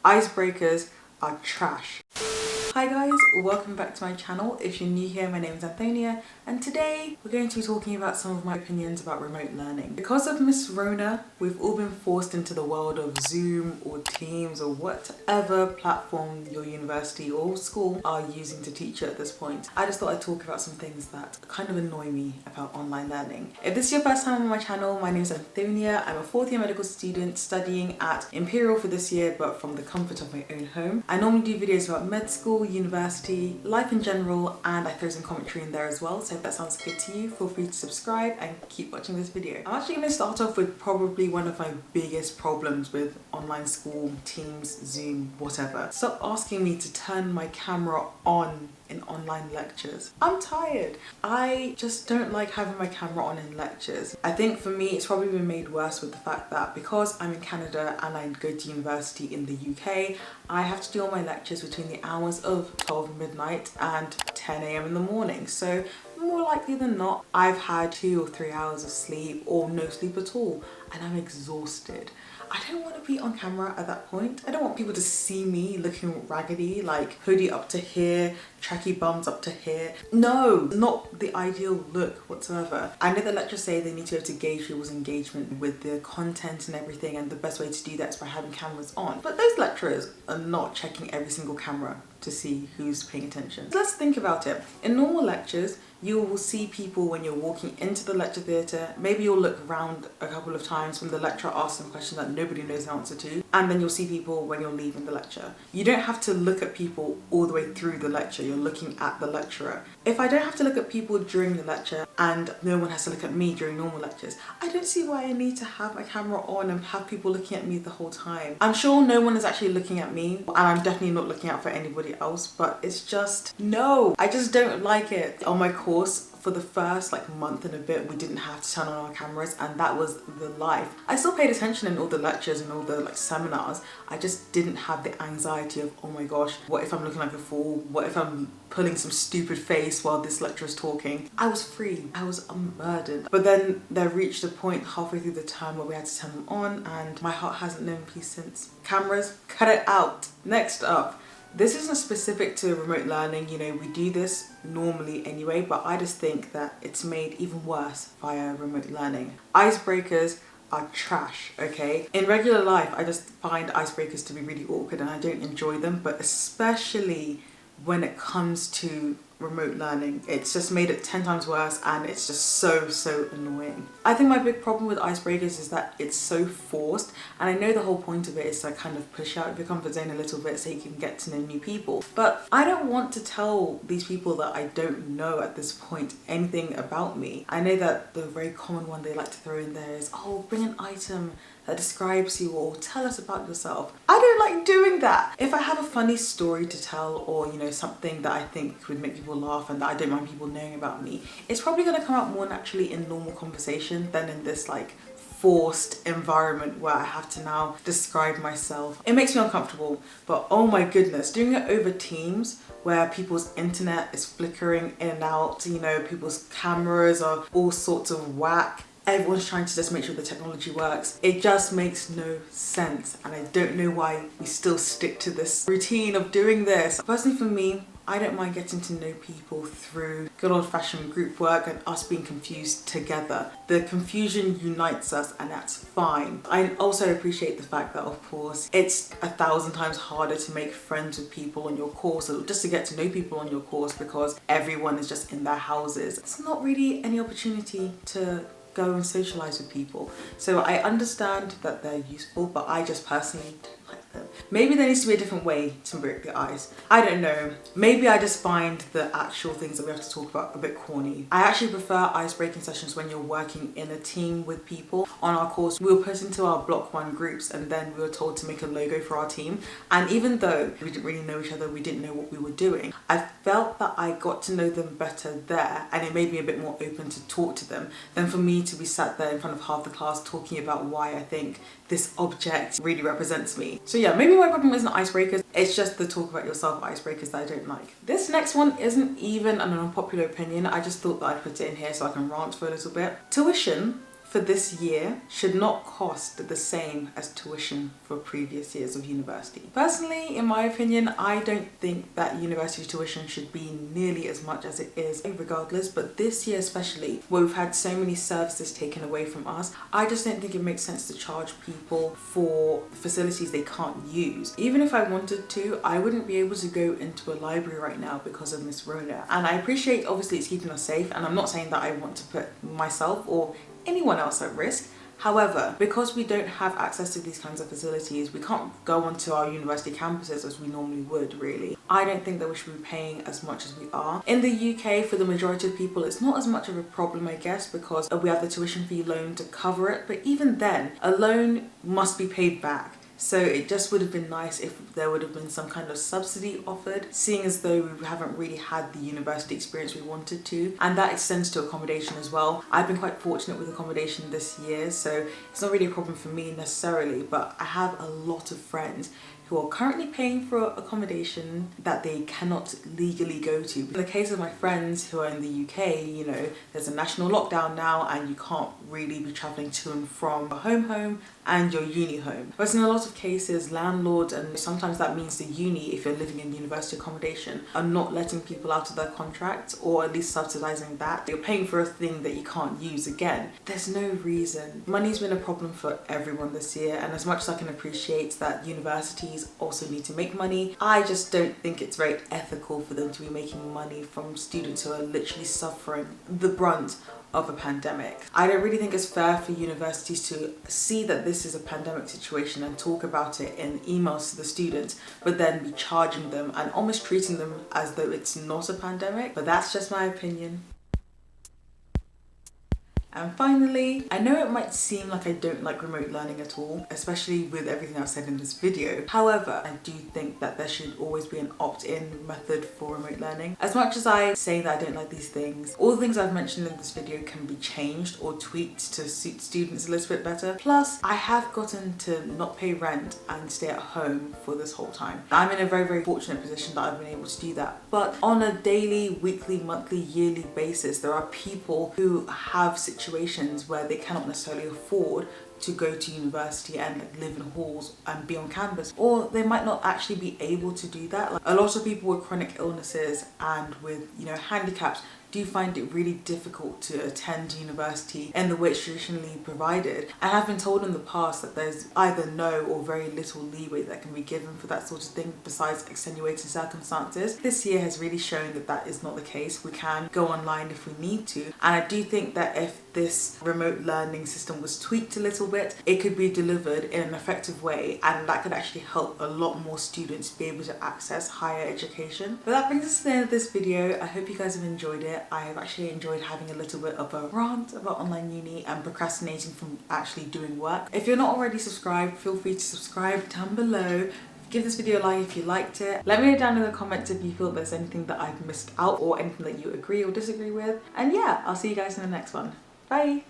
Icebreakers are trash. Hi guys, welcome back to my channel. If you're new here, my name is Antonia and today we're going to be talking about some of my opinions about remote learning. Because of Miss Rona, we've all been forced into the world of Zoom or Teams or whatever platform your university or school are using to teach you at this point. I just thought I'd talk about some things that kind of annoy me about online learning. If this is your first time on my channel, my name is Antonia. I'm a fourth year medical student studying at Imperial for this year, but from the comfort of my own home. I normally do videos about med school, university, life in general, and I throw some commentary in there as well. So if that sounds good to you, feel free to subscribe and keep watching this video. I'm actually going to start off with probably one of my biggest problems with online school, Teams, Zoom, whatever. Stop asking me to turn my camera on in online lectures. I'm tired. I just don't like having my camera on in lectures. I think for me it's probably been made worse with the fact that because I'm in Canada and I go to university in the UK, I have to do all my lectures between the hours of 12 midnight and 10 AM in the morning. So more likely than not, I've had 2 or 3 hours of sleep or no sleep at all, and I'm exhausted. I don't want to be on camera at that point. I don't want people to see me looking raggedy, like hoodie up to here, tracky bums up to here. No, not the ideal look whatsoever. I know the lecturers say they need to be able to gauge people's engagement with the content and everything, and the best way to do that is by having cameras on. But those lecturers are not checking every single camera to see who's paying attention. So let's think about it. In normal lectures, you will see people when you're walking into the lecture theatre. Maybe you'll look around a couple of times when the lecturer asks some question that nobody knows the answer to, and then you'll see people when you're leaving the lecture. You don't have to look at people all the way through the lecture. You're looking at the lecturer. If I don't have to look at people during the lecture and no one has to look at me during normal lectures, I don't see why I need to have my camera on and have people looking at me the whole time. I'm sure no one is actually looking at me, and I'm definitely not looking out for anybody else, but it's just, no, I just don't like it. On my course, for the first month and a bit, we didn't have to turn on our cameras, and that was the life. I still paid attention in all the lectures and all the seminars. I just didn't have the anxiety of, oh my gosh, what if I'm looking like a fool? What if I'm pulling some stupid face while this lecturer's talking? I was free. I was unburdened. But then there reached a point halfway through the term where we had to turn them on, and my heart hasn't known peace since. Cameras, cut it out. Next up. This isn't specific to remote learning, you know, we do this normally anyway, but I just think that it's made even worse via remote learning. Icebreakers are trash, okay? In regular life, I just find icebreakers to be really awkward and I don't enjoy them, but especially when it comes to remote learning, it's just made it 10 times worse, and it's just so annoying. I think my big problem with icebreakers is that it's so forced, and I know the whole point of it is to kind of push out your comfort zone a little bit so you can get to know new people. But I don't want to tell these people that I don't know at this point anything about me. I know that the very common one they like to throw in there is, oh, bring an item that describes you or tell us about yourself. I don't like doing that. If I have a funny story to tell, or you know, something that I think would make people laugh and that I don't mind people knowing about me, it's probably going to come out more naturally in normal conversation than in this forced environment where I have to now describe myself. It makes me uncomfortable, but oh my goodness, doing it over Teams where people's internet is flickering in and out, you know, people's cameras are all sorts of whack. Everyone's trying to just make sure the technology works. It just makes no sense, and I don't know why we still stick to this routine of doing this. Personally for me, I don't mind getting to know people through good old-fashioned group work and us being confused together. The confusion unites us, and that's fine. I also appreciate the fact that, of course, it's 1,000 times harder to make friends with people on your course, or just to get to know people on your course, because everyone is just in their houses. It's not really any opportunity to go and socialize with people. So I understand that they're useful, but I just personally don't like them. Maybe there needs to be a different way to break the ice. I don't know. Maybe I just find the actual things that we have to talk about a bit corny. I actually prefer ice-breaking sessions when you're working in a team with people. On our course, we were put into our block 1 groups, and then we were told to make a logo for our team. And even though we didn't really know each other, we didn't know what we were doing, I felt that I got to know them better there, and it made me a bit more open to talk to them than for me to be sat there in front of half the class talking about why I think this object really represents me. So yeah, maybe my problem isn't icebreakers, it's just the talk about yourself icebreakers that I don't like. This next one isn't even an unpopular opinion, I just thought that I'd put it in here so I can rant for a little bit. Tuition for this year should not cost the same as tuition for previous years of university. Personally, in my opinion, I don't think that university tuition should be nearly as much as it is regardless, but this year especially, where we've had so many services taken away from us, I just don't think it makes sense to charge people for facilities they can't use. Even if I wanted to, I wouldn't be able to go into a library right now because of Miss Rona. And I appreciate, obviously, it's keeping us safe, and I'm not saying that I want to put myself or anyone else at risk. However, because we don't have access to these kinds of facilities, we can't go onto our university campuses as we normally would, really. I don't think that we should be paying as much as we are. In the UK, for the majority of people, it's not as much of a problem, I guess, because we have the tuition fee loan to cover it. But even then, a loan must be paid back. So it just would have been nice if there would have been some kind of subsidy offered, seeing as though we haven't really had the university experience we wanted to. And that extends to accommodation as well. I've been quite fortunate with accommodation this year, so it's not really a problem for me necessarily, but I have a lot of friends who are currently paying for accommodation that they cannot legally go to. In the case of my friends who are in the UK, you know, there's a national lockdown now and you can't really be travelling to and from your home and your uni home. But in a lot of cases, landlords, and sometimes that means the uni, if you're living in university accommodation, are not letting people out of their contracts, or at least subsidising that. You're paying for a thing that you can't use again. There's no reason. Money's been a problem for everyone this year, and as much as I can appreciate that universities also need to make money, I just don't think it's very ethical for them to be making money from students who are literally suffering the brunt of a pandemic. I don't really think it's fair for universities to see that this is a pandemic situation and talk about it in emails to the students, but then be charging them and almost treating them as though it's not a pandemic. But that's just my opinion. And finally, I know it might seem like I don't like remote learning at all, especially with everything I've said in this video. However, I do think that there should always be an opt-in method for remote learning. As much as I say that I don't like these things, all the things I've mentioned in this video can be changed or tweaked to suit students a little bit better. Plus, I have gotten to not pay rent and stay at home for this whole time. I'm in a very, very fortunate position that I've been able to do that. But on a daily, weekly, monthly, yearly basis, there are people who have situations where they cannot necessarily afford to go to university and live in halls and be on campus, or they might not actually be able to do that. Like, a lot of people with chronic illnesses and with, you know, handicaps do find it really difficult to attend university in the way it's traditionally provided. And I've been told in the past that there's either no or very little leeway that can be given for that sort of thing besides extenuating circumstances. This year has really shown that that is not the case. We can go online if we need to. And I do think that if this remote learning system was tweaked a little bit, it could be delivered in an effective way, and that could actually help a lot more students be able to access higher education. But that brings us to the end of this video. I hope you guys have enjoyed it. I have actually enjoyed having a little bit of a rant about online uni and procrastinating from actually doing work. If you're not already subscribed, feel free to subscribe down below. Give this video a like if you liked it. Let me know down in the comments if you feel there's anything that I've missed out or anything that you agree or disagree with. And yeah, I'll see you guys in the next one. Bye!